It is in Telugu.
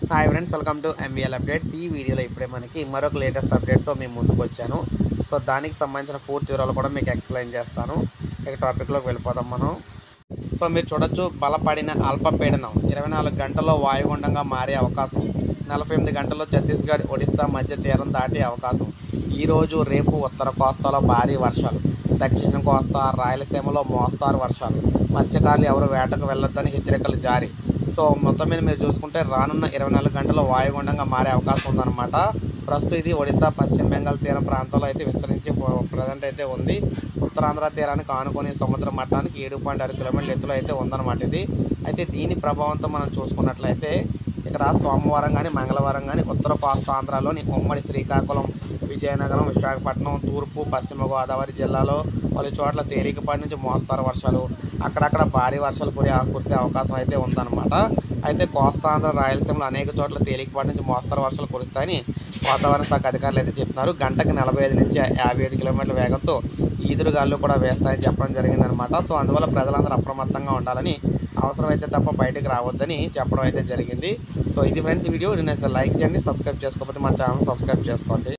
Hi friends, welcome to MBL updates. ఈ వీడియోలో ఇప్పుడే మనకి మరొక లేటెస్ట్ అప్డేట్తో మేము ముందుకు వచ్చాను. సో దానికి సంబంధించిన పూర్తి వివరాలు కూడా మీకు ఎక్స్ప్లెయిన్ చేస్తాను. ఇక టాపిక్లోకి వెళ్ళిపోదాం మనం. సో మీరు చూడొచ్చు, బలపడిన అల్పపీడనం 24 గంటల్లో వాయుగుండంగా మారే అవకాశం, 48 గంటల్లో ఛత్తీస్గఢ్ ఒడిశా మధ్య తీరం దాటే అవకాశం. ఈరోజు రేపు ఉత్తర కోస్తాలో భారీ వర్షాలు, దక్షిణ కోస్తా రాయలసీమలో మోస్తారు వర్షాలు, మత్స్యకారులు ఎవరు వేటకు వెళ్ళొద్దని హెచ్చరికలు జారీ. సో మొత్తం మీద మీరు చూసుకుంటే రానున్న 24 గంటల్లో వాయుగుండంగా మారే అవకాశం ఉందన్నమాట. ప్రస్తుతం ఇది ఒడిశా పశ్చిమ బెంగాల్ తీర ప్రాంతంలో అయితే విస్తరించి ప్రజెంట్ అయితే ఉంది. ఉత్తరాంధ్ర తీరానికి ఆనుకొని సముద్ర మట్టానికి 7.6 కిలోమీటర్ల ఎత్తులో అయితే ఉందన్నమాట ఇది. అయితే దీని ప్రభావంతో మనం చూసుకున్నట్లయితే ఇక్కడ సోమవారం కానీ మంగళవారం కానీ ఉత్తర కోస్తాంధ్రలోని ఉమ్మడి శ్రీకాకుళం, విజయనగరం, విశాఖపట్నం, తూర్పు పశ్చిమ గోదావరి జిల్లాలో పలు చోట్ల తేలికపాటి నుంచి మోస్తారు వర్షాలు, అక్కడక్కడ భారీ వర్షాలు కురిసే అవకాశం అయితే ఉందన్నమాట. అయితే కోస్తాంధ్ర రాయలసీమలో అనేక చోట్ల తేలికపాటి నుంచి మోస్తారు వర్షాలు కురుస్తాయని వాతావరణ శాఖ అధికారులు అయితే చెప్తున్నారు. గంటకి 45 నుంచి 57 కిలోమీటర్ల వేగంతో ఈదురుగాలు కూడా వేస్తాయని చెప్పడం జరిగిందనమాట. సో అందువల్ల ప్రజలందరూ అప్రమత్తంగా ఉండాలని, అవసరమైతే తప్ప బయటకు రావద్దని చెప్పడం అయితే జరిగింది. సో ఇది ఫ్రెండ్స్ వీడియో. నేను లైక్ చేయండి, సబ్స్క్రైబ్ చేసుకోకపోతే మా ఛానల్ సబ్స్క్రైబ్ చేసుకోండి.